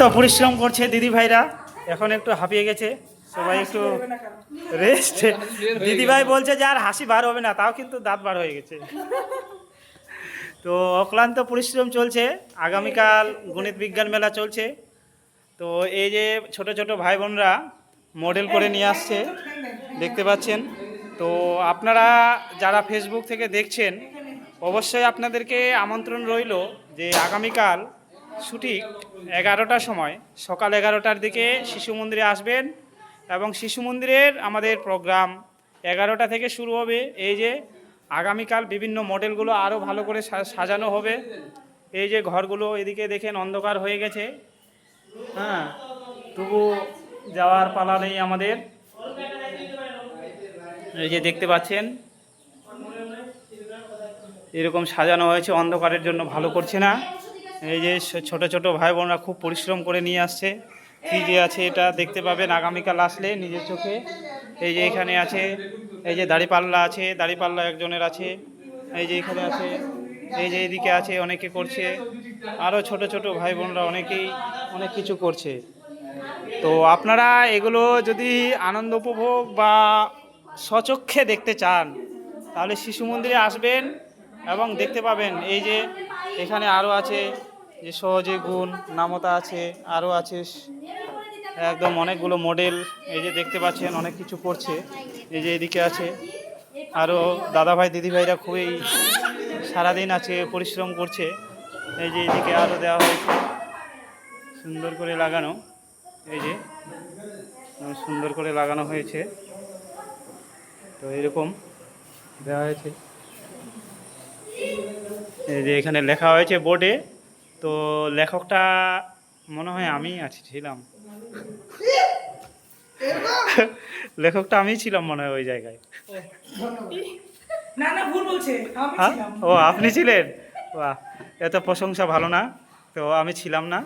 তো পরিশ্রম করছে দিদি ভাইরা, এখন একটু হাঁপিয়ে গেছে সবাই, একটু রেস্ট। দিদি ভাই বলছে যে আর হাসি বার হবে না, তাও কিন্তু দাঁত বার হয়ে গেছে। তো অক্লান্ত পরিশ্রম চলছে, আগামীকাল গণিত বিজ্ঞান মেলা চলছে। তো এই যে ছোট ছোট ভাই বোনরা মডেল করে নিয়ে আসছে, দেখতে পাচ্ছেন। তো আপনারা যারা ফেসবুক থেকে দেখছেন, অবশ্যই আপনাদেরকে আমন্ত্রণ রইল যে আগামীকাল সঠিক 11টার সময়, সকাল 11টার দিকে শিশু মন্দিরে আসবেন। এবং শিশু মন্দিরের আমাদের প্রোগ্রাম 11টা থেকে শুরু হবে। এই যে আগামীকাল বিভিন্ন মডেলগুলো আরও ভালো করে সাজানো হবে। এই যে ঘরগুলো এদিকে দেখেন অন্ধকার হয়ে গেছে, হ্যাঁ, তবু যাওয়ার পালা নেই আমাদের। এই যে দেখতে পাচ্ছেন এরকম সাজানো হয়েছে, অন্ধকারের জন্য ভালো করছে না। এই যে ছোট ছোট ভাই বোনরা খুব পরিশ্রম করে নিয়ে আসছে। কী যে আছে এটা দেখতে পাবেন আগামীকাল আসলে নিজের চোখে। এই যে এখানে আছে, এই যে দাড়িপাল্লা আছে, দাড়িপাল্লা একজনের আছে, এই যে এখানে আছে, এই যে এইদিকে আছে, অনেকে করছে। আরও ছোট ছোট ভাই বোনরা অনেকেই অনেক কিছু করছে। তো আপনারা এগুলো যদি আনন্দ উপভোগ বা স্বচক্ষে দেখতে চান, তাহলে শিশু মন্দিরে আসবেন এবং দেখতে পাবেন। এই যে এখানে আরও আছে, যে সহজে গুণ নামতা আছে, আরও আছে একদম অনেকগুলো মডেল। এই যে দেখতে পাচ্ছেন অনেক কিছু করছে। এই যে এদিকে আছে আরও দাদাভাই দিদিভাইরা খুবই সারাদিন আছে, পরিশ্রম করছে। এই যে এদিকে আরও দেওয়া হয়েছে সুন্দর করে লাগানো, এই যে সুন্দর করে লাগানো হয়েছে। তো এরকম দেওয়া হয়েছে। এই যে এখানে লেখা হয়েছে বোর্ডে। তো লেখকটা মনে হয় আমি ছিলাম, লেখকটা আমি ছিলাম মনে হয় ওই জায়গায়। না না ভুল বলছে, আমি হ্যাঁ, ছিলাম। ও আপনি ছিলেন? বাহ, এত প্রশংসা ভালো না, তো আমি ছিলাম না।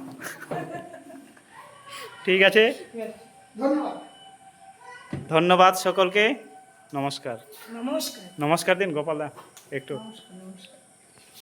ঠিক আছে, ধন্যবাদ। ধন্যবাদ সকলকে। নমস্কার। নমস্কার। নমস্কার দিন গোপালদা একটু। নমস্কার।